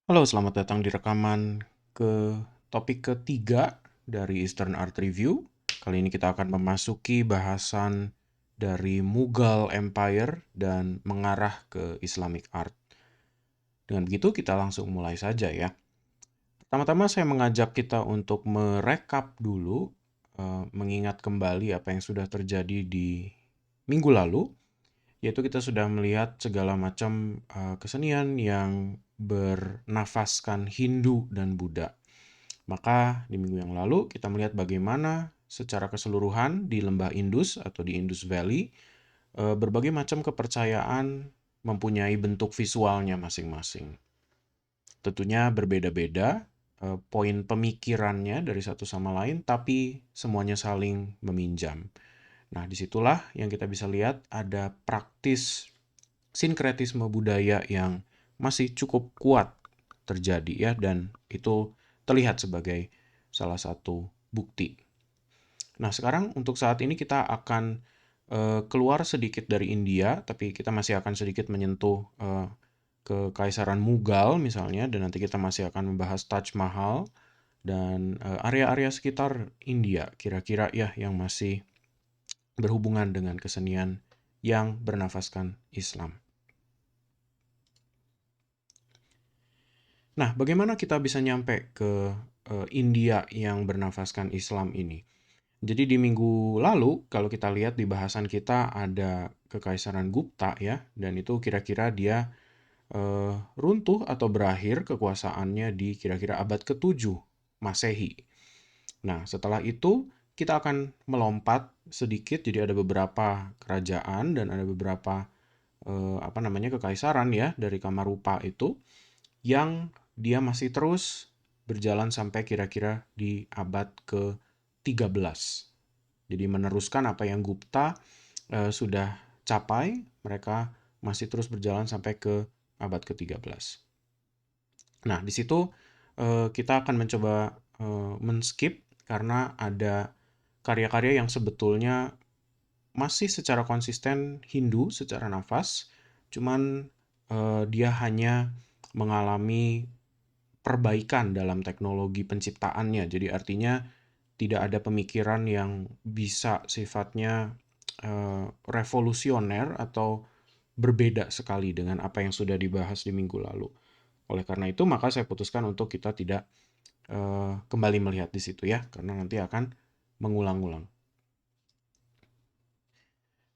Halo, selamat datang di rekaman ke topik ketiga dari Eastern Art Review. Kali ini kita akan memasuki bahasan dari Mughal Empire dan mengarah ke Islamic Art. Dengan begitu kita langsung mulai saja ya. Pertama-tama saya mengajak kita untuk merekap dulu, mengingat kembali apa yang sudah terjadi di minggu lalu, yaitu kita sudah melihat segala macam kesenian yang bernafaskan Hindu dan Buddha. Maka di minggu yang lalu kita melihat bagaimana secara keseluruhan di lembah Indus atau di Indus Valley berbagai macam kepercayaan mempunyai bentuk visualnya masing-masing. Tentunya berbeda-beda poin pemikirannya dari satu sama lain, tapi semuanya saling meminjam. Nah, disitulah yang kita bisa lihat ada praktis sinkretisme budaya yang masih cukup kuat terjadi ya, dan itu terlihat sebagai salah satu bukti. Nah, sekarang untuk saat ini kita akan keluar sedikit dari India, tapi kita masih akan sedikit menyentuh Kekaisaran Mughal misalnya, dan nanti kita masih akan membahas Taj Mahal dan area-area sekitar India kira-kira ya yang masih berhubungan dengan kesenian yang bernafaskan Islam. Nah, bagaimana kita bisa nyampe ke India yang bernafaskan Islam ini? Jadi di minggu lalu, kalau kita lihat di bahasan kita ada Kekaisaran Gupta ya, dan itu kira-kira dia runtuh atau berakhir kekuasaannya di kira-kira abad ke-7 Masehi. Nah, setelah itu kita akan melompat sedikit, jadi ada beberapa kerajaan dan ada beberapa kekaisaran ya dari Kamarupa itu yang dia masih terus berjalan sampai kira-kira di abad ke-13. Jadi meneruskan apa yang Gupta sudah capai, mereka masih terus berjalan sampai ke abad ke-13. Nah, di situ kita akan mencoba men-skip karena ada karya-karya yang sebetulnya masih secara konsisten Hindu secara nafas, cuman dia hanya mengalami perbaikan dalam teknologi penciptaannya. Jadi artinya tidak ada pemikiran yang bisa sifatnya revolusioner atau berbeda sekali dengan apa yang sudah dibahas di minggu lalu. Oleh karena itu, maka saya putuskan untuk kita tidak kembali melihat di situ ya, karena nanti akan mengulang-ulang.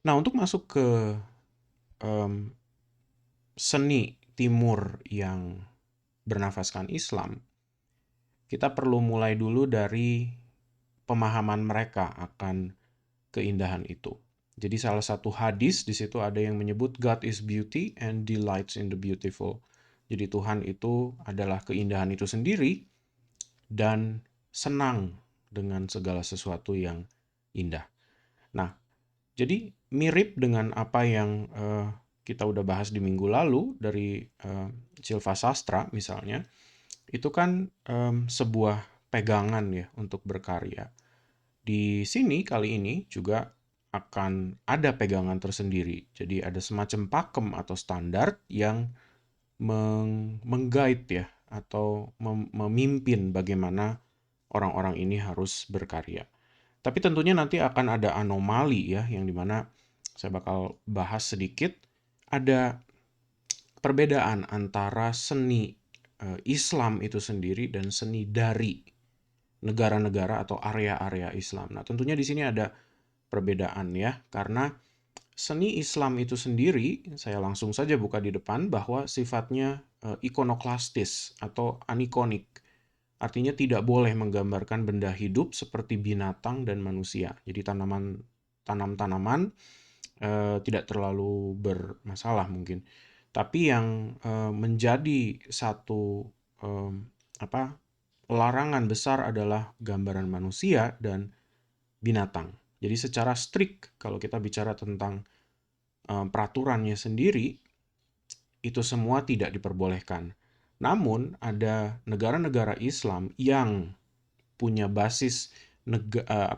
Nah, untuk masuk ke em, seni timur yang bernafaskan Islam, kita perlu mulai dulu dari pemahaman mereka akan keindahan itu. Jadi salah satu hadis di situ ada yang menyebut God is beauty and delights in the beautiful. Jadi Tuhan itu adalah keindahan itu sendiri dan senang dengan segala sesuatu yang indah. Nah, jadi mirip dengan apa yang kita udah bahas di minggu lalu dari Silva Sastra misalnya, itu kan sebuah pegangan ya untuk berkarya. Di sini kali ini juga akan ada pegangan tersendiri. Jadi ada semacam pakem atau standar yang meng-guide ya atau memimpin bagaimana orang-orang ini harus berkarya. Tapi tentunya nanti akan ada anomali ya yang dimana saya bakal bahas sedikit. Ada perbedaan antara seni Islam itu sendiri dan seni dari negara-negara atau area-area Islam. Nah, tentunya di sini ada perbedaan ya, karena seni Islam itu sendiri, saya langsung saja buka di depan bahwa sifatnya ikonoklastis atau anikonik. Artinya tidak boleh menggambarkan benda hidup seperti binatang dan manusia. Jadi tanam-tanaman tidak terlalu bermasalah mungkin. Tapi yang menjadi satu eh, apa larangan besar adalah gambaran manusia dan binatang. Jadi secara strict kalau kita bicara tentang peraturannya sendiri, itu semua tidak diperbolehkan. Namun ada negara-negara Islam yang punya basis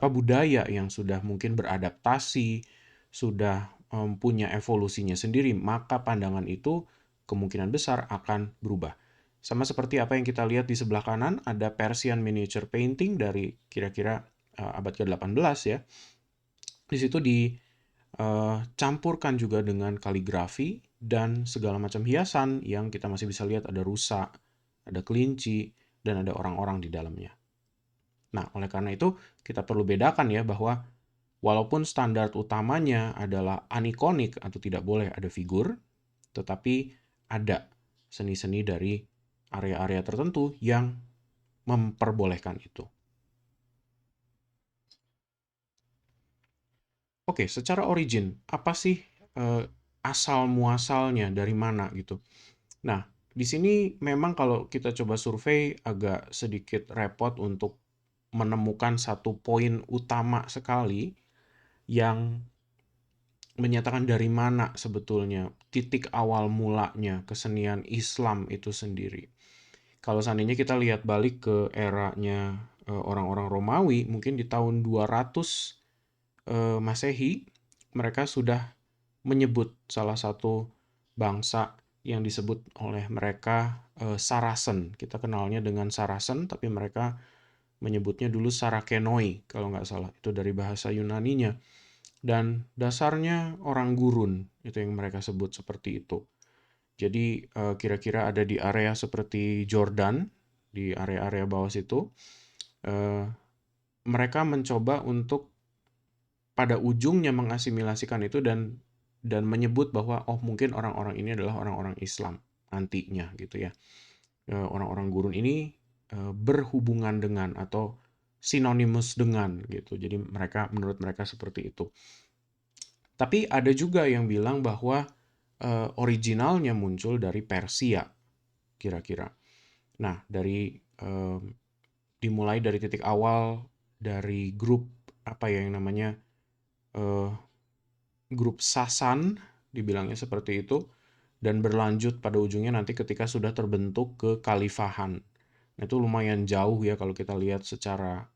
budaya yang sudah mungkin beradaptasi, sudah punya evolusinya sendiri, maka pandangan itu kemungkinan besar akan berubah. Sama seperti apa yang kita lihat di sebelah kanan, ada Persian miniature painting dari kira-kira abad ke-18 ya. Di situ dicampurkan juga dengan kaligrafi dan segala macam hiasan yang kita masih bisa lihat ada rusa, ada kelinci, dan ada orang-orang di dalamnya. Nah, oleh karena itu kita perlu bedakan ya bahwa walaupun standar utamanya adalah anikonik atau tidak boleh ada figur, tetapi ada seni-seni dari area-area tertentu yang memperbolehkan itu. Oke, secara origin, apa sih asal muasalnya dari mana gitu? Nah, di sini memang kalau kita coba survei agak sedikit repot untuk menemukan satu poin utama sekali yang menyatakan dari mana sebetulnya titik awal mulanya kesenian Islam itu sendiri. Kalau seandainya kita lihat balik ke eranya orang-orang Romawi, mungkin di tahun 200 Masehi, mereka sudah menyebut salah satu bangsa yang disebut oleh mereka Saracen. Kita kenalnya dengan Saracen, tapi mereka menyebutnya dulu Sarakenoi, kalau nggak salah. Itu dari bahasa Yunaninya. Dan dasarnya orang gurun, itu yang mereka sebut seperti itu. Jadi kira-kira ada di area seperti Jordan, di area-area bawah situ, eh, mereka mencoba untuk pada ujungnya mengasimilasikan itu dan menyebut bahwa oh mungkin orang-orang ini adalah orang-orang Islam nantinya gitu ya. Orang-orang gurun ini berhubungan dengan atau sinonimus dengan gitu. Jadi mereka menurut mereka seperti itu. Tapi ada juga yang bilang bahwa originalnya muncul dari Persia kira-kira. Nah, dimulai dari titik awal dari grup apa ya yang namanya eh, grup Sasan, dibilangnya seperti itu, dan berlanjut pada ujungnya nanti ketika sudah terbentuk kekhalifahan. Nah, itu lumayan jauh ya kalau kita lihat secara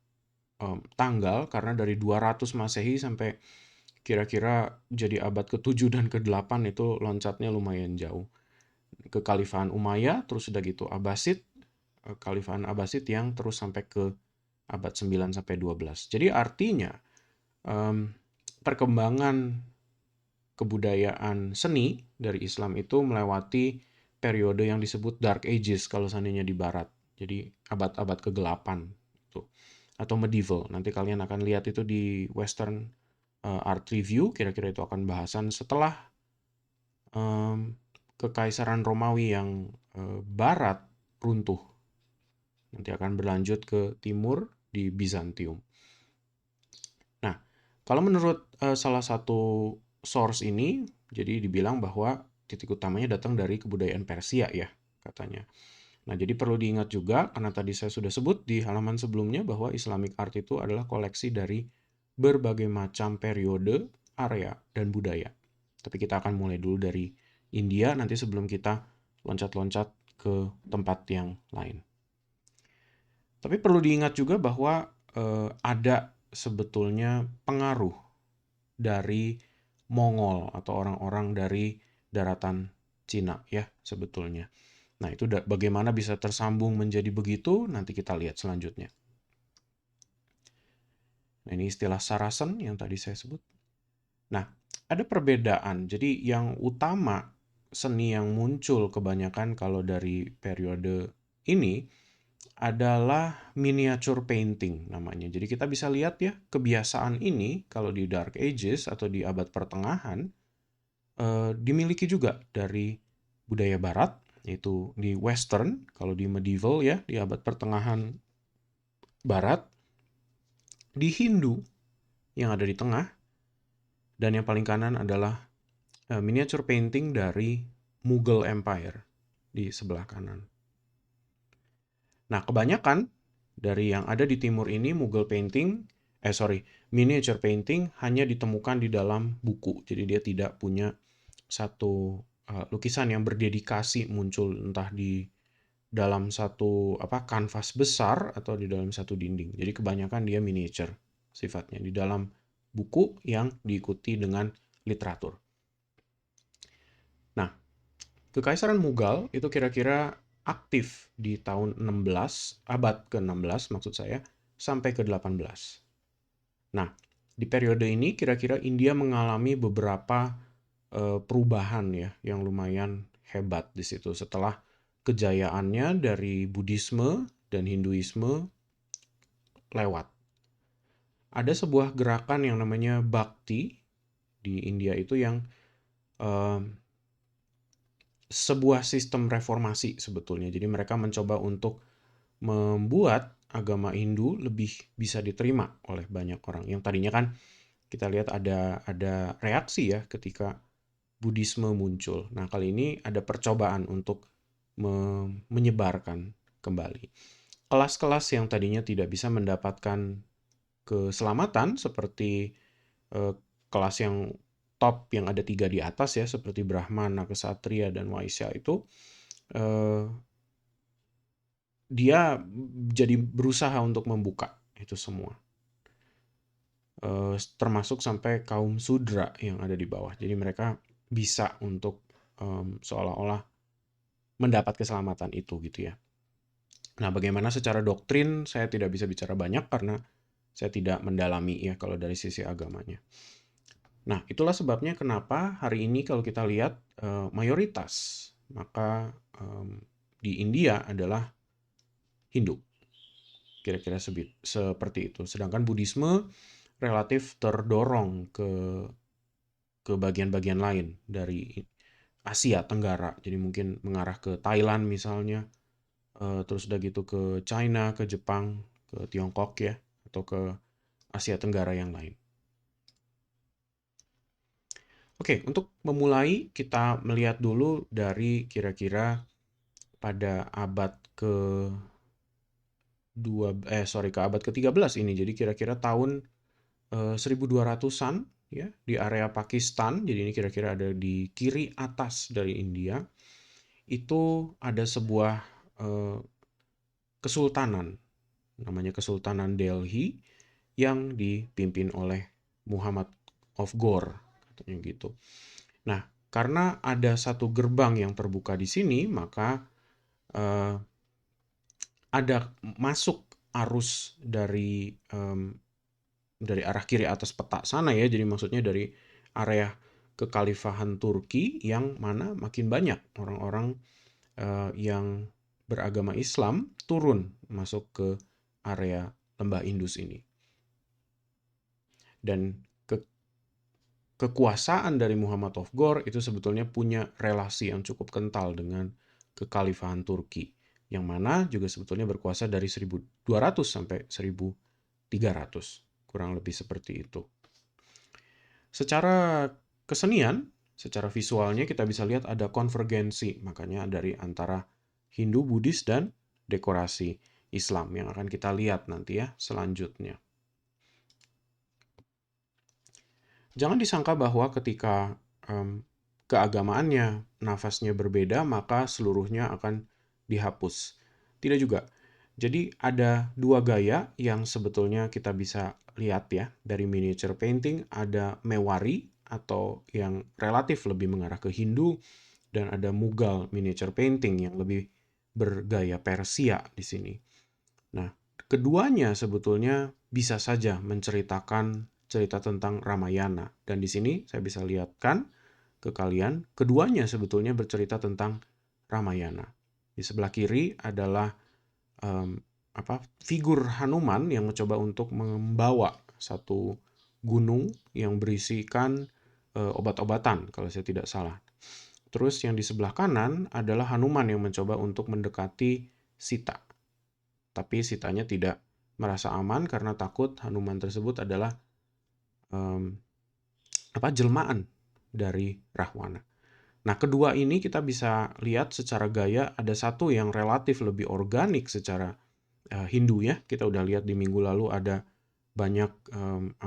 tanggal, karena dari 200 Masehi sampai kira-kira jadi abad ke-7 dan ke-8 itu loncatnya lumayan jauh. Kekhalifahan Umayyah, terus udah gitu Abbasid, Kekhalifahan Abbasid yang terus sampai ke abad 9 sampai 12. Jadi artinya perkembangan kebudayaan seni dari Islam itu melewati periode yang disebut Dark Ages kalau seandainya di barat. Jadi abad-abad ke-8 itu atau medieval. Nanti kalian akan lihat itu di Western Art Review, kira-kira itu akan bahasan setelah Kekaisaran Romawi yang barat runtuh. Nanti akan berlanjut ke timur di Bizantium. Nah, kalau menurut salah satu source ini, jadi dibilang bahwa titik utamanya datang dari kebudayaan Persia ya, katanya. Nah, jadi perlu diingat juga, karena tadi saya sudah sebut di halaman sebelumnya, bahwa Islamic art itu adalah koleksi dari berbagai macam periode, area, dan budaya. Tapi kita akan mulai dulu dari India, nanti sebelum kita loncat-loncat ke tempat yang lain. Tapi perlu diingat juga bahwa ada sebetulnya pengaruh dari Mongol atau orang-orang dari daratan Cina ya sebetulnya. Nah, itu bagaimana bisa tersambung menjadi begitu, nanti kita lihat selanjutnya. Nah, ini istilah Saracen yang tadi saya sebut. Nah, ada perbedaan. Jadi yang utama seni yang muncul kebanyakan kalau dari periode ini adalah miniature painting namanya. Jadi kita bisa lihat ya, kebiasaan ini kalau di Dark Ages atau di abad pertengahan dimiliki juga dari budaya barat, yaitu di Western, kalau di medieval ya, di abad pertengahan barat, di Hindu yang ada di tengah, dan yang paling kanan adalah miniature painting dari Mughal Empire di sebelah kanan. Nah, kebanyakan dari yang ada di timur ini miniature painting hanya ditemukan di dalam buku. Jadi dia tidak punya satu lukisan yang berdedikasi muncul entah di dalam satu kanvas besar atau di dalam satu dinding. Jadi kebanyakan dia miniature sifatnya di dalam buku yang diikuti dengan literatur. Nah, Kekaisaran Mughal itu kira-kira aktif di tahun 16, abad ke-16 maksud saya, sampai ke-18. Nah, di periode ini kira-kira India mengalami beberapa perubahan ya yang lumayan hebat di situ setelah kejayaannya dari Buddhisme dan Hinduisme lewat. Ada sebuah gerakan yang namanya Bhakti di India itu yang eh, sebuah sistem reformasi sebetulnya. Jadi mereka mencoba untuk membuat agama Hindu lebih bisa diterima oleh banyak orang. Yang tadinya kan kita lihat ada reaksi ya ketika Buddhisme muncul. Nah, kali ini ada percobaan untuk menyebarkan kembali. Kelas-kelas yang tadinya tidak bisa mendapatkan keselamatan seperti eh, kelas yang top yang ada 3 di atas ya seperti Brahmana, Ksatria, dan Waisya itu eh, dia jadi berusaha untuk membuka itu semua. Termasuk sampai kaum Sudra yang ada di bawah. Jadi mereka bisa untuk seolah-olah mendapat keselamatan itu gitu ya. Nah, bagaimana secara doktrin saya tidak bisa bicara banyak karena saya tidak mendalami ya kalau dari sisi agamanya. Nah, itulah sebabnya kenapa hari ini kalau kita lihat mayoritas maka di India adalah Hindu. Kira-kira seperti itu. Sedangkan Buddhisme relatif terdorong ke bagian-bagian lain dari Asia Tenggara. Jadi mungkin mengarah ke Thailand misalnya, terus udah gitu ke China, ke Jepang, ke Tiongkok ya, atau ke Asia Tenggara yang lain. Oke, untuk memulai kita melihat dulu dari kira-kira pada abad ke abad ke-13 ini. Jadi kira-kira tahun 1200-an ya di area Pakistan. Jadi ini kira-kira ada di kiri atas dari India. Itu ada sebuah eh, kesultanan namanya Kesultanan Delhi yang dipimpin oleh Muhammad of Ghor katanya gitu. Nah, karena ada satu gerbang yang terbuka di sini, maka eh, ada masuk arus dari arah kiri atas peta sana ya. Jadi maksudnya dari area kekhalifahan Turki yang mana makin banyak orang-orang yang beragama Islam turun masuk ke area lembah Indus ini. Dan kekuasaan dari Muhammad of Ghor itu sebetulnya punya relasi yang cukup kental dengan kekhalifahan Turki, yang mana juga sebetulnya berkuasa dari 1200 sampai 1300, kurang lebih seperti itu. Secara kesenian, secara visualnya kita bisa lihat ada konvergensi, makanya dari antara Hindu, Buddhis, dan dekorasi Islam yang akan kita lihat nanti ya selanjutnya. Jangan disangka bahwa ketika keagamaannya, nafasnya berbeda, maka seluruhnya akan dihapus. Tidak juga. Jadi ada dua gaya yang sebetulnya kita bisa lihat ya. Dari miniature painting ada Mewari atau yang relatif lebih mengarah ke Hindu, dan ada Mughal miniature painting yang lebih bergaya Persia di sini. Nah, keduanya sebetulnya bisa saja menceritakan cerita tentang Ramayana. Dan di sini saya bisa lihatkan ke kalian, keduanya sebetulnya bercerita tentang Ramayana. Di sebelah kiri adalah um, figur Hanuman yang mencoba untuk membawa satu gunung yang berisikan obat-obatan, kalau saya tidak salah. Terus yang di sebelah kanan adalah Hanuman yang mencoba untuk mendekati Sita. Tapi Sitanya tidak merasa aman karena takut Hanuman tersebut adalah um, jelmaan dari Rahwana. Nah, kedua ini kita bisa lihat secara gaya ada satu yang relatif lebih organik secara Hindu ya. Kita udah lihat di minggu lalu ada banyak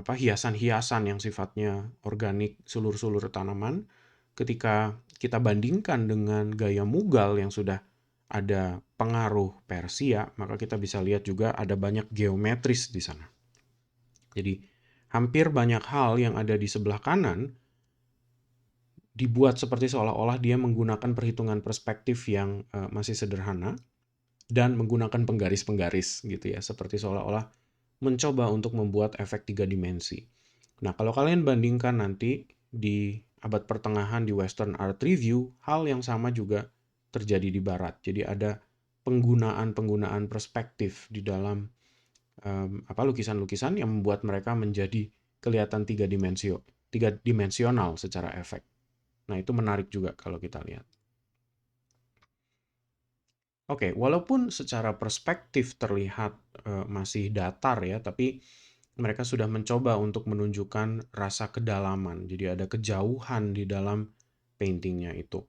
hiasan-hiasan yang sifatnya organik, sulur-sulur tanaman. Ketika kita bandingkan dengan gaya Mughal yang sudah ada pengaruh Persia, maka kita bisa lihat juga ada banyak geometris di sana. Jadi hampir banyak hal yang ada di sebelah kanan dibuat seperti seolah-olah dia menggunakan perhitungan perspektif yang masih sederhana dan menggunakan penggaris-penggaris gitu ya, seperti seolah-olah mencoba untuk membuat efek 3 dimensi. Nah, kalau kalian bandingkan nanti di abad pertengahan di Western Art Review, hal yang sama juga terjadi di Barat. Jadi ada penggunaan-penggunaan perspektif di dalam lukisan-lukisan yang membuat mereka menjadi kelihatan tiga dimensional secara efek. Nah, itu menarik juga kalau kita lihat. Oke, walaupun secara perspektif terlihat masih datar ya, tapi mereka sudah mencoba untuk menunjukkan rasa kedalaman. Jadi ada kejauhan di dalam paintingnya itu.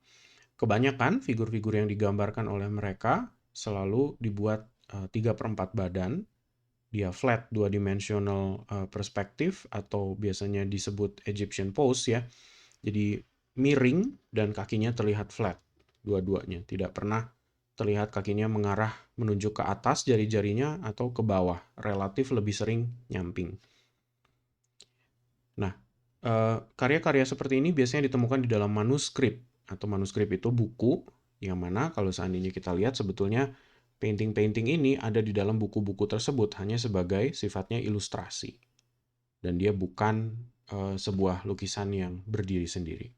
Kebanyakan figur-figur yang digambarkan oleh mereka selalu dibuat 3/4 badan. Dia flat 2 dimensional perspektif atau biasanya disebut Egyptian pose ya. Jadi miring dan kakinya terlihat flat dua-duanya. Tidak pernah terlihat kakinya mengarah menunjuk ke atas jari-jarinya atau ke bawah. Relatif lebih sering nyamping. Nah, karya-karya seperti ini biasanya ditemukan di dalam manuskrip, atau manuskrip itu buku, yang mana kalau seandainya kita lihat sebetulnya painting-painting ini ada di dalam buku-buku tersebut hanya sebagai sifatnya ilustrasi. Dan dia bukan sebuah lukisan yang berdiri sendiri.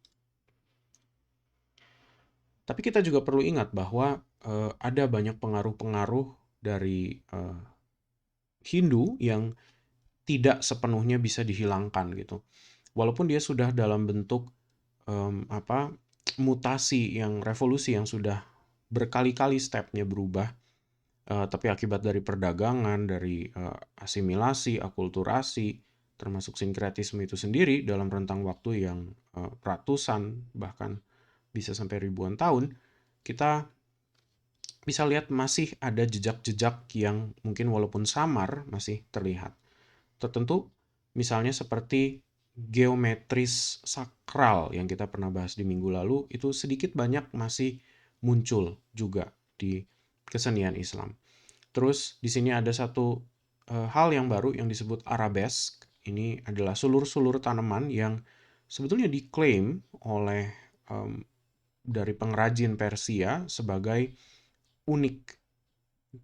Tapi kita juga perlu ingat bahwa ada banyak pengaruh-pengaruh dari Hindu yang tidak sepenuhnya bisa dihilangkan gitu. Walaupun dia sudah dalam bentuk mutasi yang revolusi yang sudah berkali-kali stepnya berubah, tapi akibat dari perdagangan, dari asimilasi, akulturasi, termasuk sinkretisme itu sendiri dalam rentang waktu yang ratusan bahkan bisa sampai ribuan tahun, kita bisa lihat masih ada jejak-jejak yang mungkin walaupun samar masih terlihat. Tertentu misalnya seperti geometris sakral yang kita pernah bahas di minggu lalu, itu sedikit banyak masih muncul juga di kesenian Islam. Terus di sini ada satu hal yang baru yang disebut arabesque. Ini adalah sulur-sulur tanaman yang sebetulnya diklaim oleh dari pengrajin Persia sebagai unik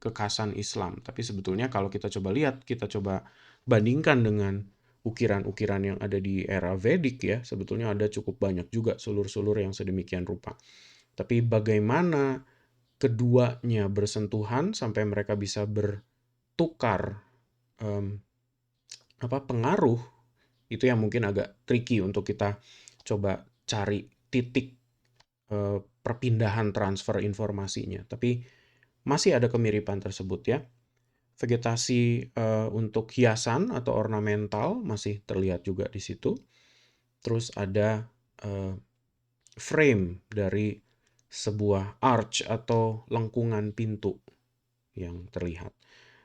kekhasan Islam. Tapi sebetulnya kalau kita coba lihat, kita coba bandingkan dengan ukiran-ukiran yang ada di era Vedic ya, sebetulnya ada cukup banyak juga sulur-sulur yang sedemikian rupa. Tapi bagaimana keduanya bersentuhan sampai mereka bisa bertukar pengaruh, itu yang mungkin agak tricky untuk kita coba cari titik perpindahan transfer informasinya. Tapi masih ada kemiripan tersebut ya. Vegetasi untuk hiasan atau ornamental masih terlihat juga di situ. Terus ada frame dari sebuah arch atau lengkungan pintu yang terlihat.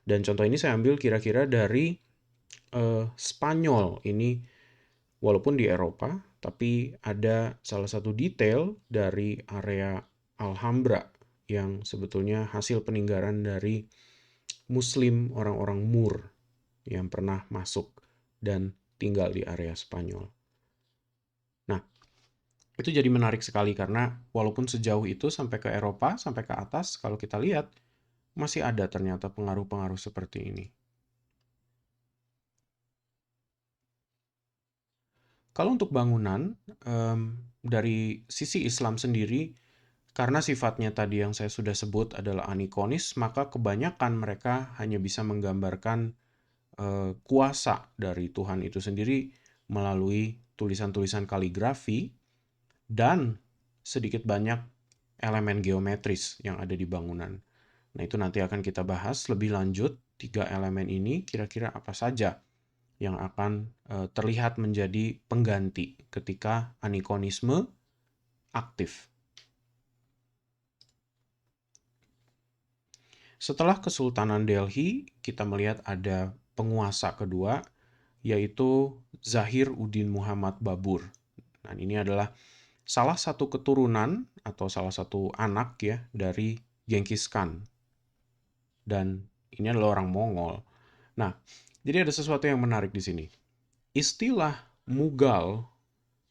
Dan contoh ini saya ambil kira-kira dari Spanyol. Ini walaupun di Eropa, tapi ada salah satu detail dari area Alhambra yang sebetulnya hasil peninggalan dari Muslim orang-orang Moor yang pernah masuk dan tinggal di area Spanyol. Nah, itu jadi menarik sekali karena walaupun sejauh itu sampai ke Eropa, sampai ke atas, kalau kita lihat, masih ada ternyata pengaruh-pengaruh seperti ini. Kalau untuk bangunan, dari sisi Islam sendiri, karena sifatnya tadi yang saya sudah sebut adalah anikonis, maka kebanyakan mereka hanya bisa menggambarkan kuasa dari Tuhan itu sendiri melalui tulisan-tulisan kaligrafi dan sedikit banyak elemen geometris yang ada di bangunan. Nah, itu nanti akan kita bahas lebih lanjut. 3 elemen ini kira-kira apa saja yang akan terlihat menjadi pengganti ketika anikonisme aktif. Setelah Kesultanan Delhi, kita melihat ada penguasa kedua, yaitu Zahir-ud-Din Muhammad Babur. Nah, ini adalah salah satu keturunan atau salah satu anak ya dari Genghis Khan. Dan ini adalah orang Mongol. Nah, jadi ada sesuatu yang menarik di sini. Istilah Mughal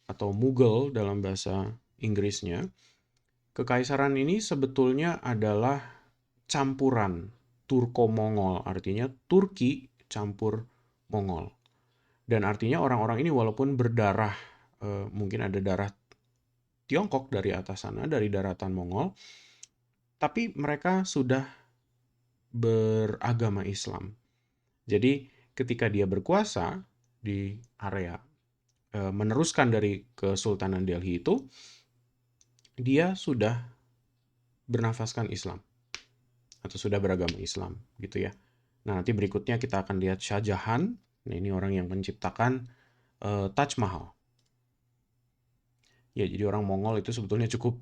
atau Mughal dalam bahasa Inggrisnya, kekaisaran ini sebetulnya adalah campuran Turko-Mongol, artinya Turki campur Mongol. Dan artinya orang-orang ini walaupun berdarah, mungkin ada darah Tiongkok dari atas sana, dari daratan Mongol, tapi mereka sudah beragama Islam. Jadi ketika dia berkuasa di area, meneruskan dari Kesultanan Delhi itu, dia sudah bernafaskan Islam atau sudah beragama Islam gitu ya. Nah, nanti berikutnya kita akan lihat Shah Jahan. Nah, ini orang yang menciptakan Taj Mahal. Ya, jadi orang Mongol itu sebetulnya cukup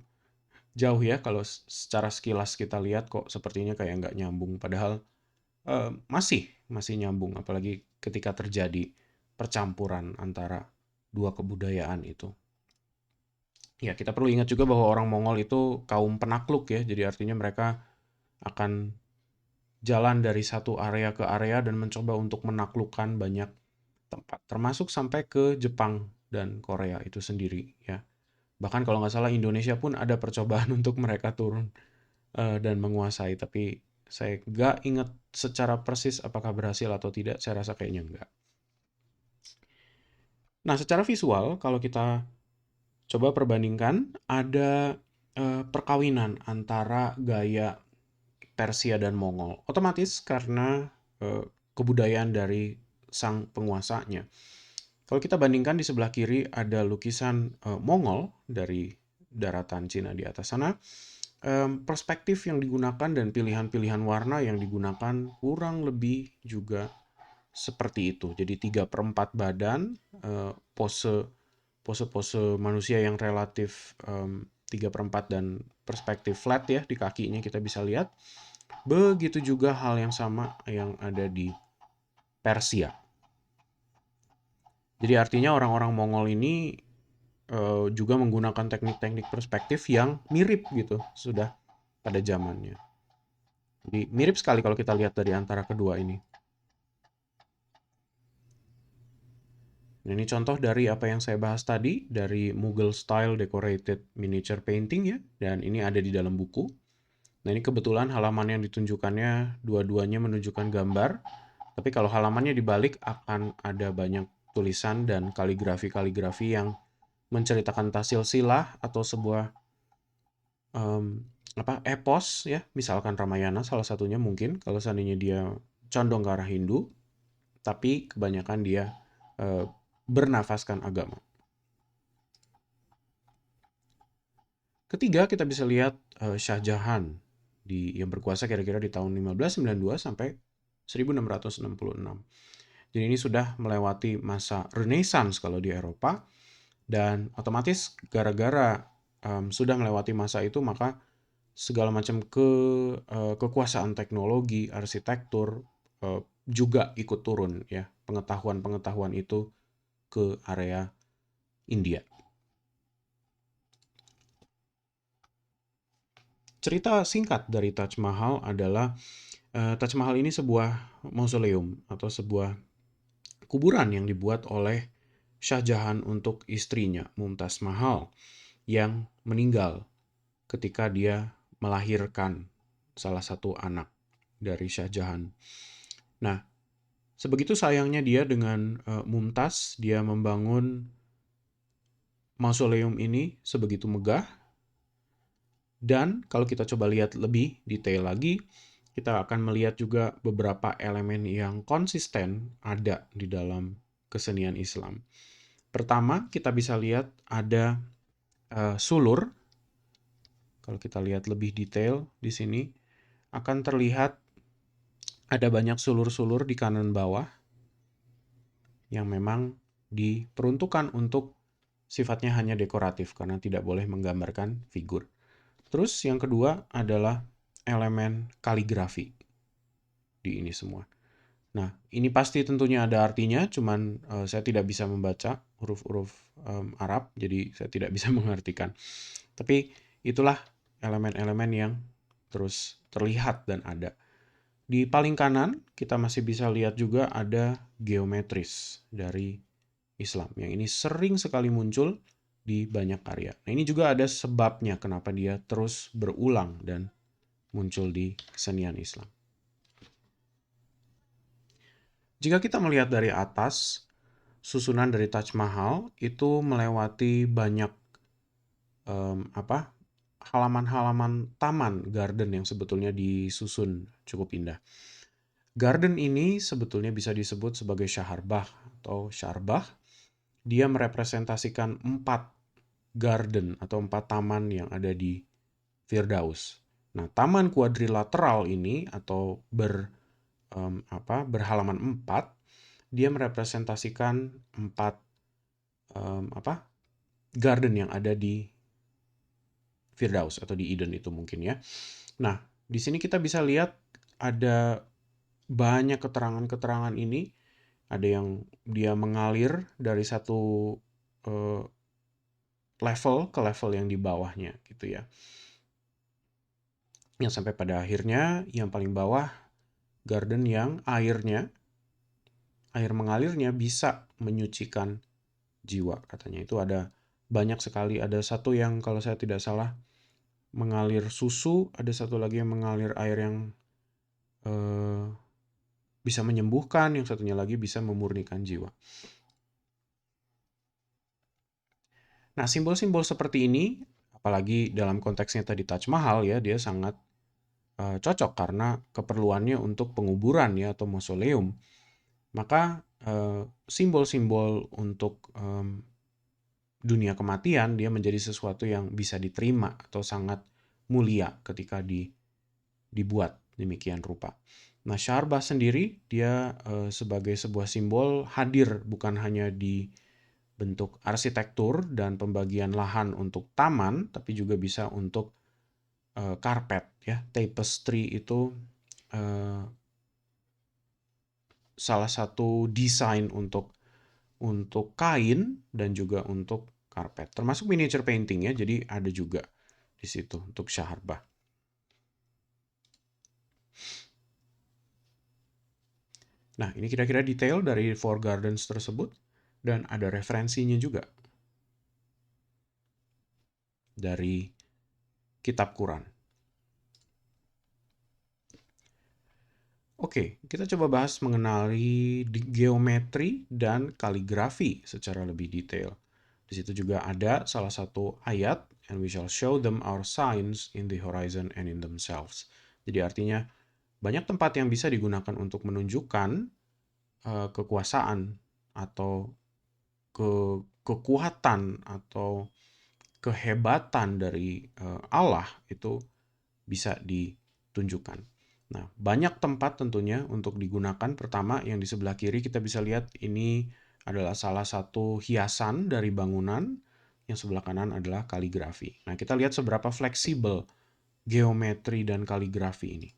jauh ya kalau secara sekilas kita lihat kok sepertinya kayak nggak nyambung. Padahal masih nyambung, apalagi ketika terjadi percampuran antara dua kebudayaan itu. Ya, kita perlu ingat juga bahwa orang Mongol itu kaum penakluk ya, jadi artinya mereka akan jalan dari satu area ke area dan mencoba untuk menaklukkan banyak tempat, termasuk sampai ke Jepang dan Korea itu sendiri ya. Bahkan kalau nggak salah Indonesia pun ada percobaan untuk mereka turun dan menguasai, tapi saya nggak ingat secara persis apakah berhasil atau tidak, saya rasa kayaknya enggak. Nah, secara visual kalau kita coba perbandingkan, ada perkawinan antara gaya Persia dan Mongol. Otomatis karena kebudayaan dari sang penguasanya. Kalau kita bandingkan di sebelah kiri ada lukisan Mongol dari daratan Cina di atas sana, perspektif yang digunakan dan pilihan-pilihan warna yang digunakan kurang lebih juga seperti itu. Jadi 3/4 badan, pose manusia yang relatif 3/4 dan perspektif flat ya di kakinya kita bisa lihat. Begitu juga hal yang sama yang ada di Persia. Jadi artinya orang-orang Mongol ini juga menggunakan teknik-teknik perspektif yang mirip gitu sudah pada zamannya. Jadi mirip sekali kalau kita lihat dari antara kedua ini. Nah, ini contoh dari apa yang saya bahas tadi, dari Mughal Style Decorated Miniature Painting ya, dan ini ada di dalam buku. Nah, ini kebetulan halaman yang ditunjukkannya dua-duanya menunjukkan gambar, tapi kalau halamannya dibalik akan ada banyak tulisan dan kaligrafi-kaligrafi yang menceritakan tentang silsilah atau sebuah epos ya, misalkan Ramayana salah satunya mungkin kalau seandainya dia condong ke arah Hindu, tapi kebanyakan dia bernafaskan agama. Ketiga, kita bisa lihat Shah Jahan yang berkuasa kira-kira di tahun 1592 sampai 1666. Jadi ini sudah melewati masa Renaissance kalau di Eropa, dan otomatis gara-gara sudah melewati masa itu, maka segala macam kekuasaan teknologi, arsitektur juga ikut turun ya, pengetahuan-pengetahuan itu ke area India. Cerita singkat dari Taj Mahal adalah Taj Mahal ini sebuah mausoleum atau sebuah kuburan yang dibuat oleh Shah Jahan untuk istrinya Mumtaz Mahal yang meninggal ketika dia melahirkan salah satu anak dari Shah Jahan. Nah, sebegitu sayangnya dia dengan Mumtaz, dia membangun mausoleum ini sebegitu megah. Dan kalau kita coba lihat lebih detail lagi, kita akan melihat juga beberapa elemen yang konsisten ada di dalam kesenian Islam. Pertama, kita bisa lihat ada sulur. Kalau kita lihat lebih detail di sini, akan terlihat ada banyak sulur-sulur di kanan bawah yang memang diperuntukkan untuk sifatnya hanya dekoratif karena tidak boleh menggambarkan figur. Terus yang kedua adalah elemen kaligrafi di ini semua. Nah, ini pasti tentunya ada artinya, cuman saya tidak bisa membaca huruf-huruf Arab, jadi saya tidak bisa mengartikan. Tapi itulah elemen-elemen yang terus terlihat dan ada. Di paling kanan kita masih bisa lihat juga ada geometris dari Islam, yang ini sering sekali muncul di banyak karya. Nah, ini juga ada sebabnya kenapa dia terus berulang dan muncul di kesenian Islam. Jika kita melihat dari atas, susunan dari Taj Mahal itu melewati banyak halaman-halaman taman garden yang sebetulnya disusun cukup indah. Garden ini sebetulnya bisa disebut sebagai syaharbah atau syarbah. Dia merepresentasikan 4 garden atau 4 taman yang ada di Firdaus. Nah, taman kuadrilateral ini atau berhalaman 4, dia merepresentasikan 4 garden yang ada di Firdaus atau di Eden itu mungkin ya. Nah, di sini kita bisa lihat ada banyak keterangan-keterangan ini. Ada yang dia mengalir dari satu level ke level yang di bawahnya gitu ya. Yang sampai pada akhirnya yang paling bawah garden yang air mengalirnya bisa menyucikan jiwa katanya. Itu ada banyak sekali, ada satu yang kalau saya tidak salah mengalir susu, ada satu lagi yang mengalir air yang bisa menyembuhkan, yang satunya lagi bisa memurnikan jiwa. Nah, simbol-simbol seperti ini, apalagi dalam konteksnya tadi Taj Mahal ya, dia sangat cocok karena keperluannya untuk penguburan ya atau mausoleum. Maka simbol-simbol untuk dunia kematian dia menjadi sesuatu yang bisa diterima atau sangat mulia ketika dibuat demikian rupa. Nah, syarbah sendiri dia sebagai sebuah simbol hadir bukan hanya di bentuk arsitektur dan pembagian lahan untuk taman, tapi juga bisa untuk karpet ya. Tapestry itu salah satu desain untuk kain dan juga untuk karpet. Termasuk miniature painting ya. Jadi ada juga di situ untuk syaharbah. Nah, ini kira-kira detail dari Four Gardens tersebut dan ada referensinya juga dari kitab Quran. Oke, kita coba bahas mengenai geometri dan kaligrafi secara lebih detail. Di situ juga ada salah satu ayat, and we shall show them our signs in the horizon and in themselves. Jadi artinya banyak tempat yang bisa digunakan untuk menunjukkan kekuasaan atau kekuatan atau kehebatan dari Allah itu bisa ditunjukkan. Nah, banyak tempat tentunya untuk digunakan. Pertama, yang di sebelah kiri kita bisa lihat ini adalah salah satu hiasan dari bangunan. Yang sebelah kanan adalah kaligrafi. Nah, kita lihat seberapa fleksibel geometri dan kaligrafi ini.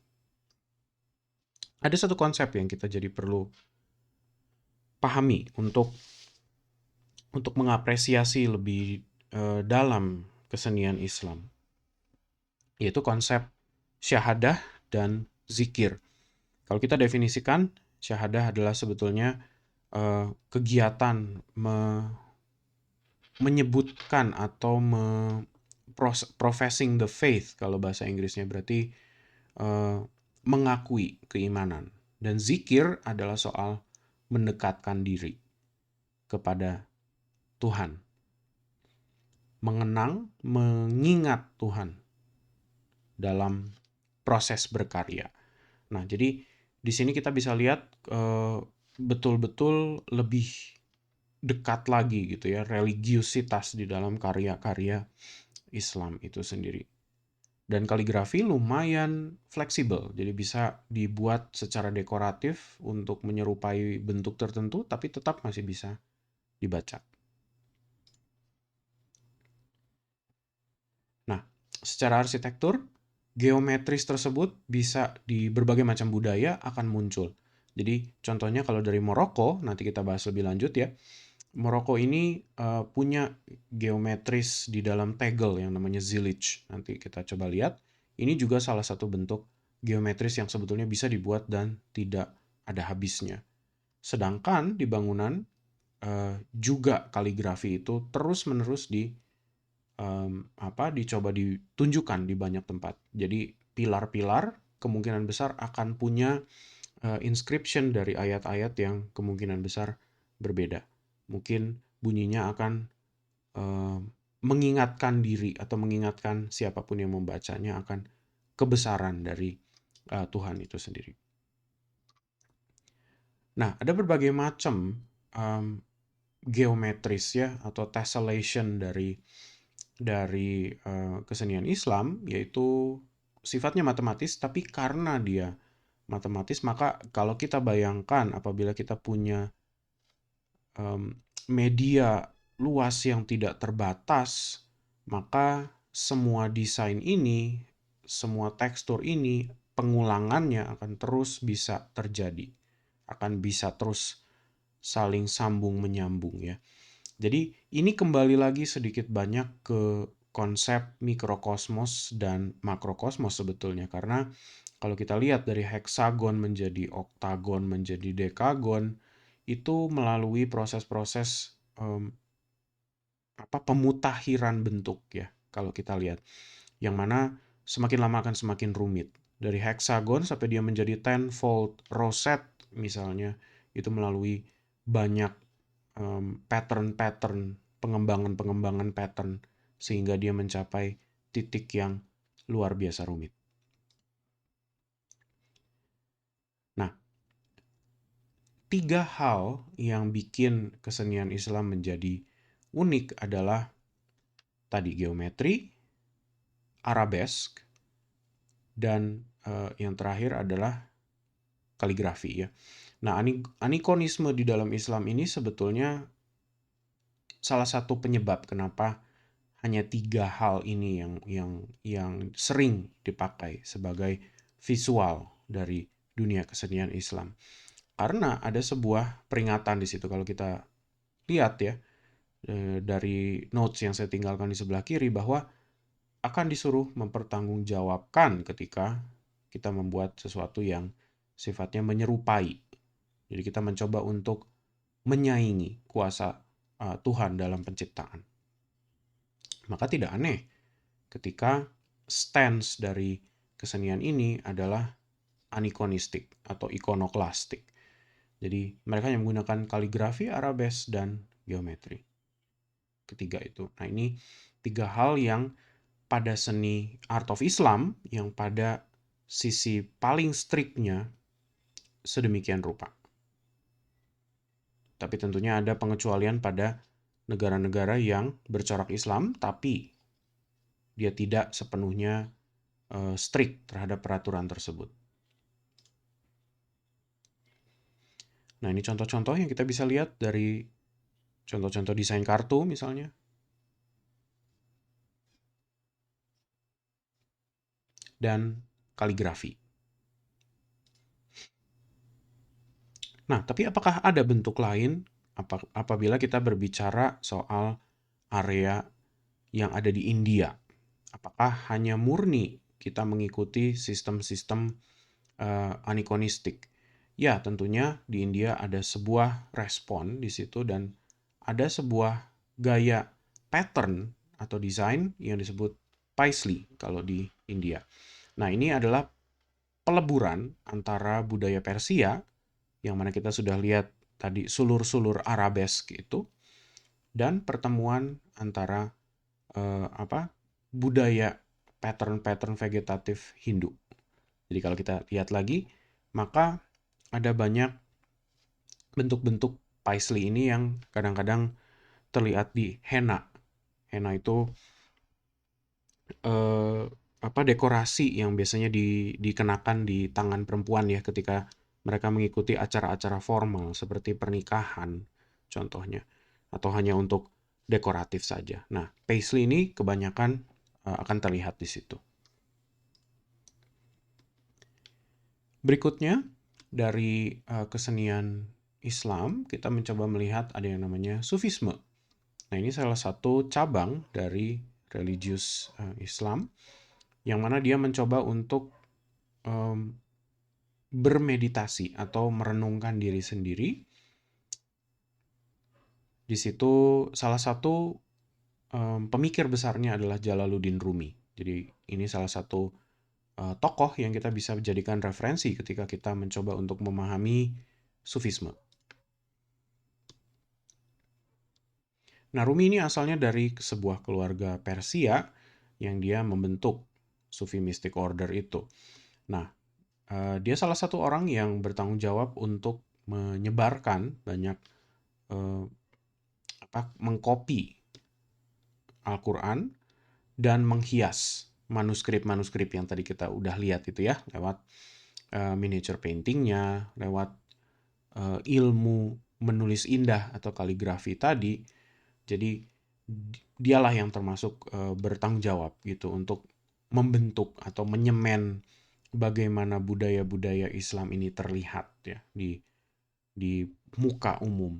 Ada satu konsep yang kita jadi perlu pahami untuk mengapresiasi lebih dalam kesenian Islam, yaitu konsep syahadah dan zikir. Kalau kita definisikan, syahadah adalah sebetulnya kegiatan menyebutkan atau professing the faith, kalau bahasa Inggrisnya berarti mengakui keimanan. Dan zikir adalah soal mendekatkan diri kepada Tuhan. Mengenang, mengingat Tuhan dalam proses berkarya. Nah, jadi di sini kita bisa lihat betul-betul lebih dekat lagi gitu ya, religiusitas di dalam karya-karya Islam itu sendiri. Dan kaligrafi lumayan fleksibel, jadi bisa dibuat secara dekoratif untuk menyerupai bentuk tertentu, tapi tetap masih bisa dibaca. Nah, secara arsitektur, geometris tersebut bisa di berbagai macam budaya akan muncul. Jadi contohnya kalau dari Maroko, nanti kita bahas lebih lanjut ya. Maroko ini punya geometris di dalam tegel yang namanya zilij. Nanti kita coba lihat. Ini juga salah satu bentuk geometris yang sebetulnya bisa dibuat dan tidak ada habisnya. Sedangkan di bangunan juga kaligrafi itu terus-menerus dicoba ditunjukkan di banyak tempat. Jadi pilar-pilar kemungkinan besar akan punya inscription dari ayat-ayat yang kemungkinan besar berbeda. Mungkin bunyinya akan mengingatkan diri atau mengingatkan siapapun yang membacanya akan kebesaran dari Tuhan itu sendiri. Nah, ada berbagai macam geometris ya atau tessellation dari kesenian Islam, yaitu sifatnya matematis, tapi karena dia matematis, maka kalau kita bayangkan apabila kita punya media luas yang tidak terbatas, maka semua desain ini, semua tekstur ini, pengulangannya akan terus bisa terjadi, akan bisa terus saling sambung menyambung ya. Jadi ini kembali lagi sedikit banyak ke konsep mikrokosmos dan makrokosmos sebetulnya, karena kalau kita lihat dari heksagon menjadi oktagon menjadi dekagon itu melalui proses-proses pemutahiran bentuk ya, kalau kita lihat, yang mana semakin lama akan semakin rumit. Dari heksagon sampai dia menjadi tenfold rosette misalnya, itu melalui banyak pattern-pattern, pengembangan-pengembangan pattern, sehingga dia mencapai titik yang luar biasa rumit. Nah, 3 hal yang bikin kesenian Islam menjadi unik adalah tadi geometri, arabesk, dan yang terakhir adalah kaligrafi ya. Nah, anikonisme di dalam Islam ini sebetulnya salah satu penyebab kenapa hanya 3 hal ini yang sering dipakai sebagai visual dari dunia kesenian Islam. Karena ada sebuah peringatan di situ kalau kita lihat ya, dari notes yang saya tinggalkan di sebelah kiri, bahwa akan disuruh mempertanggungjawabkan ketika kita membuat sesuatu yang sifatnya menyerupai. Jadi kita mencoba untuk menyaingi kuasa Tuhan dalam penciptaan. Maka tidak aneh ketika stance dari kesenian ini adalah anikonistik atau ikonoklastik. Jadi mereka yang menggunakan kaligrafi, arabesk, dan geometri. Ketiga itu. Nah, ini 3 hal yang pada seni Art of Islam, yang pada sisi paling striknya sedemikian rupa. Tapi tentunya ada pengecualian pada negara-negara yang bercorak Islam, tapi dia tidak sepenuhnya strict terhadap peraturan tersebut. Nah, ini contoh-contoh yang kita bisa lihat dari contoh-contoh desain kartu misalnya. Dan kaligrafi. Nah, tapi apakah ada bentuk lain apabila kita berbicara soal area yang ada di India? Apakah hanya murni kita mengikuti sistem-sistem anikonistik? Ya, tentunya di India ada sebuah respon di situ dan ada sebuah gaya pattern atau desain yang disebut Paisley kalau di India. Nah, ini adalah peleburan antara budaya Persia, yang mana kita sudah lihat tadi sulur-sulur arabesk itu, dan pertemuan antara budaya pattern-pattern vegetatif Hindu. Jadi kalau kita lihat lagi, maka ada banyak bentuk-bentuk paisley ini yang kadang-kadang terlihat di henna. Henna itu dekorasi yang biasanya dikenakan di tangan perempuan ya ketika mereka mengikuti acara-acara formal seperti pernikahan contohnya, atau hanya untuk dekoratif saja. Nah, paisley ini kebanyakan akan terlihat di situ. Berikutnya dari kesenian Islam, kita mencoba melihat ada yang namanya Sufisme. Nah, ini salah satu cabang dari religius Islam, yang mana dia mencoba untuk bermeditasi atau merenungkan diri sendiri Di situ salah satu pemikir besarnya adalah Jalaluddin Rumi. Jadi ini salah satu tokoh yang kita bisa jadikan referensi ketika kita mencoba untuk memahami Sufisme. Nah, Rumi ini asalnya dari sebuah keluarga Persia yang dia membentuk Sufi Mystic Order itu. Nah, dia salah satu orang yang bertanggung jawab untuk menyebarkan banyak eh, mengkopi Al-Quran dan menghias manuskrip-manuskrip yang tadi kita udah lihat itu ya, lewat miniature paintingnya, lewat ilmu menulis indah atau kaligrafi tadi. Jadi dialah yang termasuk bertanggung jawab gitu untuk membentuk atau menyemen bagaimana budaya-budaya Islam ini terlihat ya di muka umum.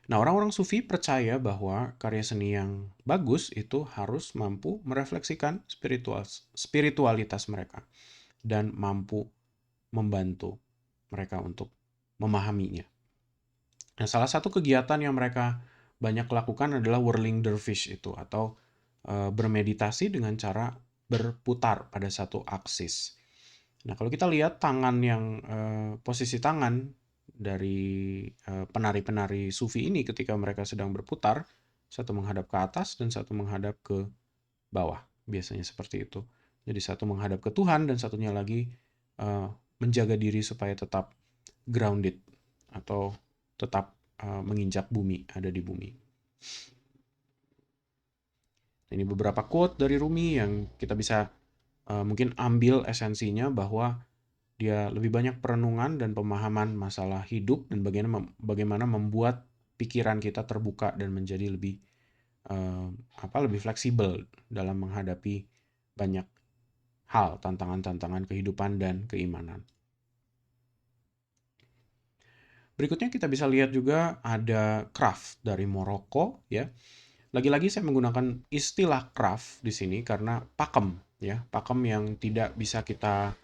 Nah, orang-orang Sufi percaya bahwa karya seni yang bagus itu harus mampu merefleksikan spiritualitas mereka dan mampu membantu mereka untuk memahaminya. Nah, salah satu kegiatan yang mereka banyak lakukan adalah whirling dervish itu atau bermeditasi dengan cara berputar pada satu aksis. Nah, kalau kita lihat tangan yang posisi tangan dari penari-penari sufi ini ketika mereka sedang berputar, satu menghadap ke atas dan satu menghadap ke bawah. Biasanya seperti itu. Jadi satu menghadap ke Tuhan dan satunya lagi menjaga diri supaya tetap grounded atau tetap menginjak bumi, ada di bumi. Ini beberapa quote dari Rumi yang kita bisa mungkin ambil esensinya bahwa dia lebih banyak perenungan dan pemahaman masalah hidup dan bagaimana membuat pikiran kita terbuka dan menjadi lebih lebih fleksibel dalam menghadapi banyak hal, tantangan-tantangan kehidupan dan keimanan. Berikutnya kita bisa lihat juga ada craft dari Maroko ya. Lagi-lagi saya menggunakan istilah craft di sini karena pakem ya, pakem yang tidak bisa kita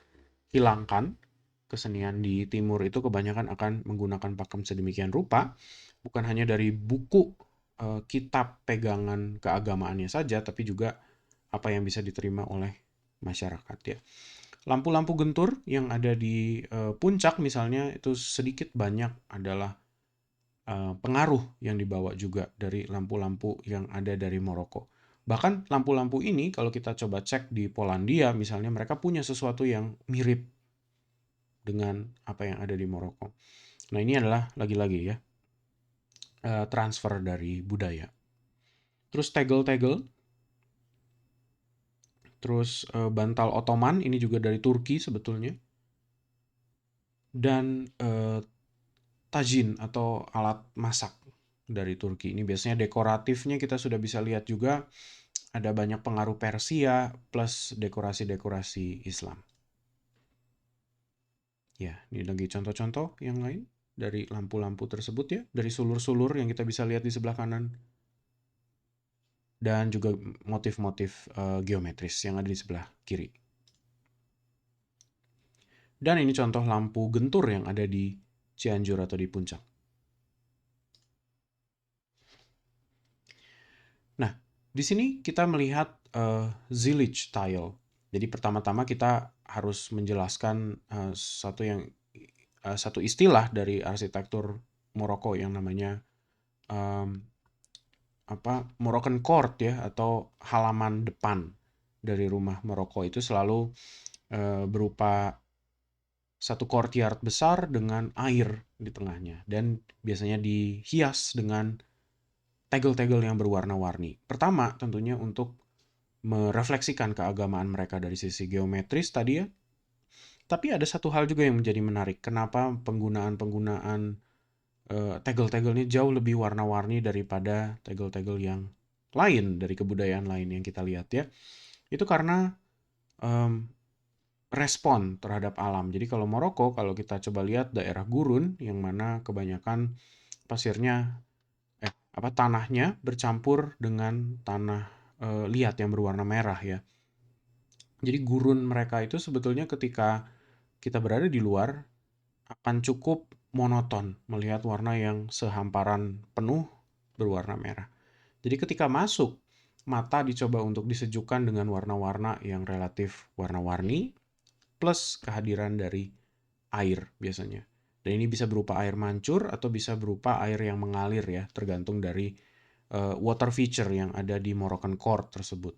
hilangkan. Kesenian di timur itu kebanyakan akan menggunakan pakem sedemikian rupa, bukan hanya dari buku kitab pegangan keagamaannya saja, tapi juga apa yang bisa diterima oleh masyarakat ya. Lampu-lampu gentur yang ada di puncak misalnya itu sedikit banyak adalah pengaruh yang dibawa juga dari lampu-lampu yang ada dari Maroko. Bahkan lampu-lampu ini kalau kita coba cek di Polandia misalnya mereka punya sesuatu yang mirip dengan apa yang ada di Maroko. Nah, ini adalah lagi-lagi ya transfer dari budaya. Terus tegel-tegel, terus bantal Ottoman ini juga dari Turki sebetulnya. Dan tajin atau alat masak dari Turki. Ini biasanya dekoratifnya kita sudah bisa lihat juga ada banyak pengaruh Persia plus dekorasi-dekorasi Islam. Ya, ini lagi contoh-contoh yang lain dari lampu-lampu tersebut ya, dari sulur-sulur yang kita bisa lihat di sebelah kanan. Dan juga motif-motif geometris yang ada di sebelah kiri. Dan ini contoh lampu gentur yang ada di Cianjur atau di puncak. Nah, di sini kita melihat zillage tile. Jadi pertama-tama kita harus menjelaskan satu istilah dari arsitektur Maroko yang namanya Moroccan court ya atau halaman depan dari rumah Maroko itu selalu berupa satu courtyard besar dengan air di tengahnya dan biasanya dihias dengan tegel-tegel yang berwarna-warni. Pertama, tentunya untuk merefleksikan keagamaan mereka dari sisi geometris tadi ya. Tapi ada satu hal juga yang menjadi menarik. Kenapa penggunaan-penggunaan tegel-tegel ini jauh lebih warna-warni daripada tegel-tegel yang lain dari kebudayaan lain yang kita lihat ya. Itu karena respon terhadap alam. Jadi kalau Maroko, kalau kita coba lihat daerah gurun yang mana kebanyakan pasirnya tanahnya bercampur dengan tanah liat yang berwarna merah ya. Jadi gurun mereka itu sebetulnya ketika kita berada di luar akan cukup monoton melihat warna yang sehamparan penuh berwarna merah. Jadi ketika masuk, mata dicoba untuk disejukkan dengan warna-warna yang relatif warna-warni, plus kehadiran dari air biasanya. Dan ini bisa berupa air mancur atau bisa berupa air yang mengalir ya, tergantung dari water feature yang ada di Moroccan Court tersebut.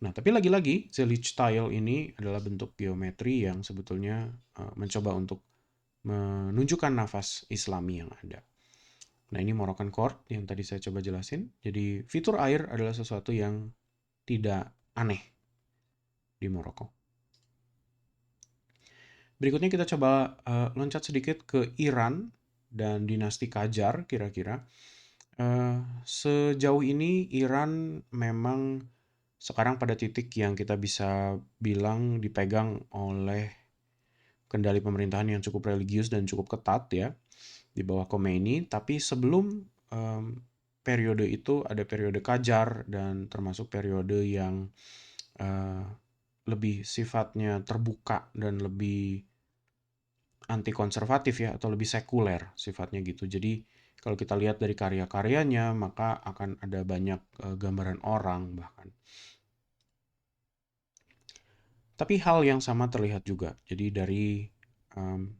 Nah, tapi lagi-lagi Zelig tile ini adalah bentuk geometri yang sebetulnya mencoba untuk menunjukkan nafas Islami yang ada. Nah, ini Moroccan Court yang tadi saya coba jelasin. Jadi, fitur air adalah sesuatu yang tidak aneh di Maroko. Berikutnya kita coba loncat sedikit ke Iran dan dinasti Qajar kira-kira. Sejauh ini Iran memang sekarang pada titik yang kita bisa bilang dipegang oleh kendali pemerintahan yang cukup religius dan cukup ketat ya di bawah Khomeini. Tapi sebelum periode itu ada periode Qajar dan termasuk periode yang lebih sifatnya terbuka dan lebih anti konservatif ya atau lebih sekuler sifatnya gitu. Jadi kalau kita lihat dari karya-karyanya maka akan ada banyak gambaran orang bahkan. Tapi hal yang sama terlihat juga. Jadi dari um,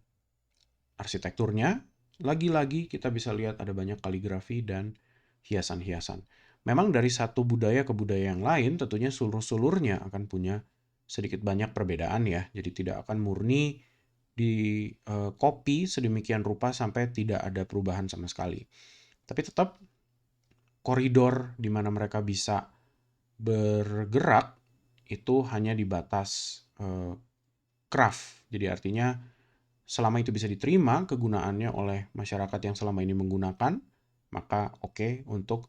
arsitekturnya lagi-lagi kita bisa lihat ada banyak kaligrafi dan hiasan-hiasan. Memang dari satu budaya ke budaya yang lain tentunya sulur-sulurnya akan punya sedikit banyak perbedaan ya. Jadi tidak akan murni di copy sedemikian rupa sampai tidak ada perubahan sama sekali. Tapi tetap koridor di mana mereka bisa bergerak itu hanya di batas craft. Jadi artinya selama itu bisa diterima kegunaannya oleh masyarakat yang selama ini menggunakan, maka oke untuk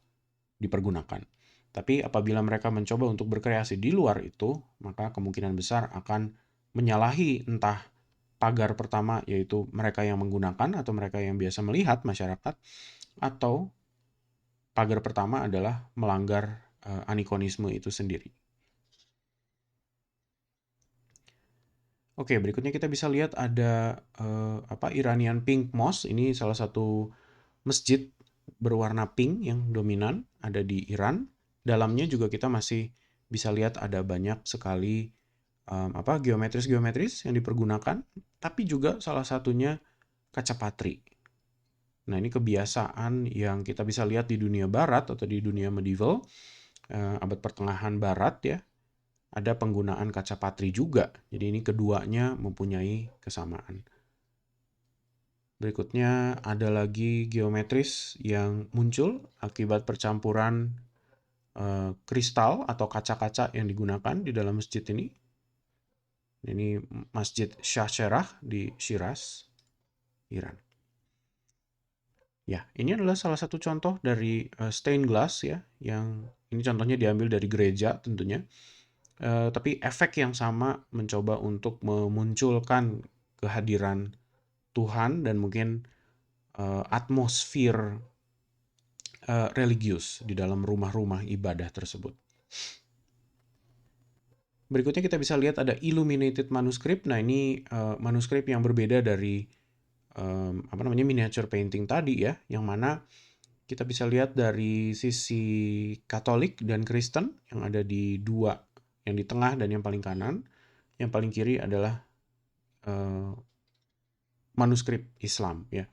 dipergunakan. Tapi apabila mereka mencoba untuk berkreasi di luar itu, maka kemungkinan besar akan menyalahi entah pagar pertama yaitu mereka yang menggunakan atau mereka yang biasa melihat masyarakat, atau pagar pertama adalah melanggar anikonisme itu sendiri. Oke, berikutnya kita bisa lihat ada Iranian Pink Mosque. Ini salah satu masjid berwarna pink yang dominan ada di Iran. Dalamnya juga kita masih bisa lihat ada banyak sekali geometris-geometris yang dipergunakan, tapi juga salah satunya kaca patri. Nah, ini kebiasaan yang kita bisa lihat di dunia barat atau di dunia medieval, abad pertengahan barat ya, ada penggunaan kaca patri juga. Jadi ini keduanya mempunyai kesamaan. Berikutnya ada lagi geometris yang muncul akibat percampuran kristal atau kaca-kaca yang digunakan di dalam masjid ini. Ini Masjid Shah Cheragh di Shiraz, Iran. Ya, ini adalah salah satu contoh dari stained glass ya, yang ini contohnya diambil dari gereja tentunya. Tapi efek yang sama mencoba untuk memunculkan kehadiran Tuhan dan mungkin atmosfer religius di dalam rumah-rumah ibadah tersebut. Berikutnya kita bisa lihat ada illuminated manuscript. Nah, ini manuskrip yang berbeda dari miniature painting tadi ya, yang mana kita bisa lihat dari sisi Katolik dan Kristen yang ada di dua, yang di tengah dan yang paling kanan. Yang paling kiri adalah manuskrip Islam ya.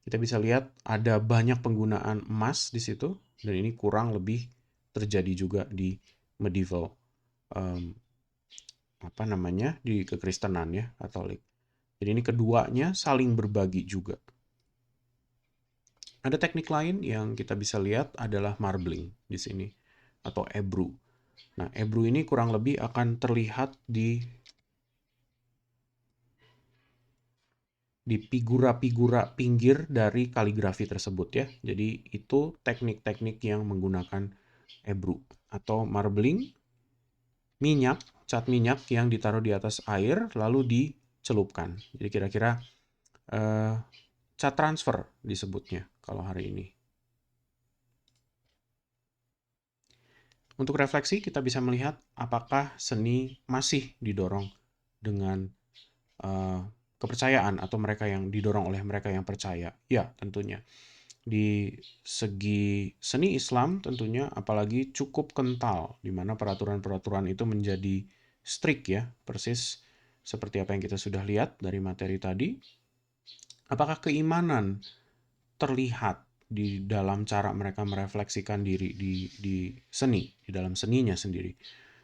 Kita bisa lihat ada banyak penggunaan emas di situ dan ini kurang lebih terjadi juga di medieval di kekristenan ya, Katolik. Jadi ini keduanya saling berbagi juga. Ada teknik lain yang kita bisa lihat adalah marbling di sini atau ebru. Nah, ebru ini kurang lebih akan terlihat di figura-figura pinggir dari kaligrafi tersebut ya. Jadi itu teknik-teknik yang menggunakan ebru atau marbling, minyak, cat minyak yang ditaruh di atas air lalu dicelupkan. Jadi kira-kira cat transfer disebutnya kalau hari ini. Untuk refleksi kita bisa melihat apakah seni masih didorong dengan kepercayaan atau mereka yang didorong oleh mereka yang percaya. Ya, tentunya. Di segi seni Islam tentunya apalagi cukup kental, di mana peraturan-peraturan itu menjadi strict ya, persis seperti apa yang kita sudah lihat dari materi tadi. Apakah keimanan terlihat di dalam cara mereka merefleksikan diri di seni, di dalam seninya sendiri?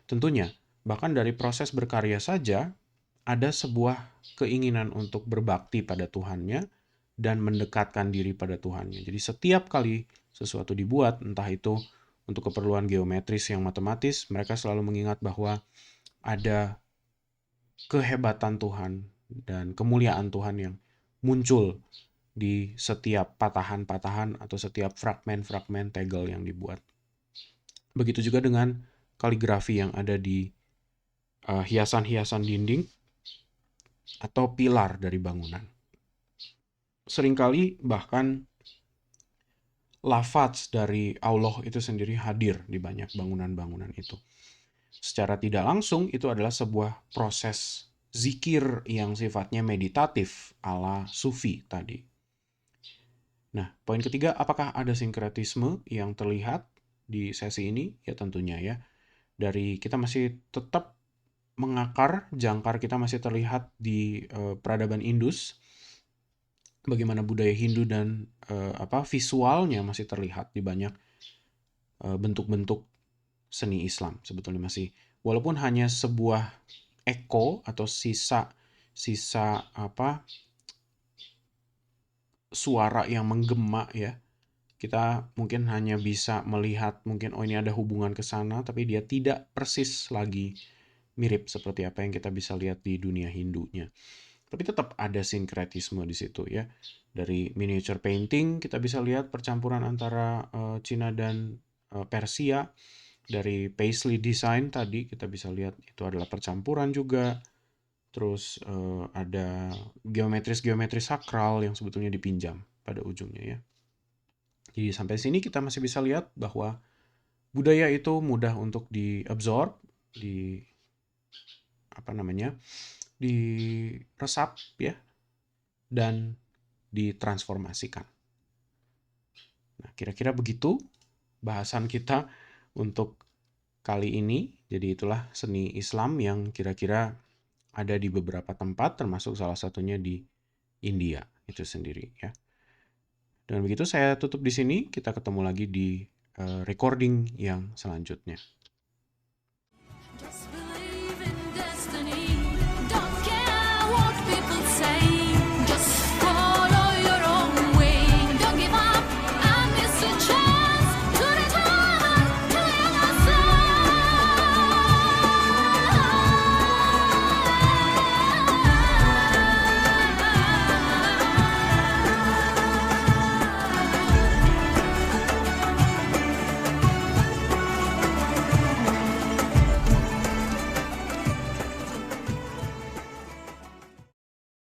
Tentunya, bahkan dari proses berkarya saja ada sebuah keinginan untuk berbakti pada Tuhannya dan mendekatkan diri pada Tuhannya. Jadi setiap kali sesuatu dibuat, entah itu untuk keperluan geometris yang matematis, mereka selalu mengingat bahwa ada kehebatan Tuhan dan kemuliaan Tuhan yang muncul di setiap patahan-patahan atau setiap fragmen-fragmen tegel yang dibuat. Begitu juga dengan kaligrafi yang ada di hiasan-hiasan dinding atau pilar dari bangunan. Seringkali bahkan lafaz dari Allah itu sendiri hadir di banyak bangunan-bangunan itu. Secara tidak langsung itu adalah sebuah proses zikir yang sifatnya meditatif ala sufi tadi. Nah, poin ketiga, apakah ada sinkretisme yang terlihat di sesi ini? Ya tentunya ya. Dari kita masih tetap mengakar, jangkar kita masih terlihat di peradaban Indus. Bagaimana budaya Hindu dan visualnya masih terlihat di banyak bentuk-bentuk seni Islam sebetulnya masih, walaupun hanya sebuah eko atau sisa suara yang menggema ya. Kita mungkin hanya bisa melihat mungkin ini ada hubungan ke sana, tapi dia tidak persis lagi mirip seperti apa yang kita bisa lihat di dunia Hindunya. Tapi tetap ada sinkretisme di situ ya. Dari miniature painting kita bisa lihat percampuran antara Cina dan Persia. Dari paisley design tadi kita bisa lihat itu adalah percampuran juga. Terus ada geometris-geometris sakral yang sebetulnya dipinjam pada ujungnya ya. Jadi sampai sini kita masih bisa lihat bahwa budaya itu mudah untuk diabsorb, diresap ya, dan ditransformasikan. Nah, kira-kira begitu bahasan kita untuk kali ini. Jadi itulah seni Islam yang kira-kira ada di beberapa tempat, termasuk salah satunya di India itu sendiri ya. Dengan begitu saya tutup di sini, kita ketemu lagi di recording yang selanjutnya.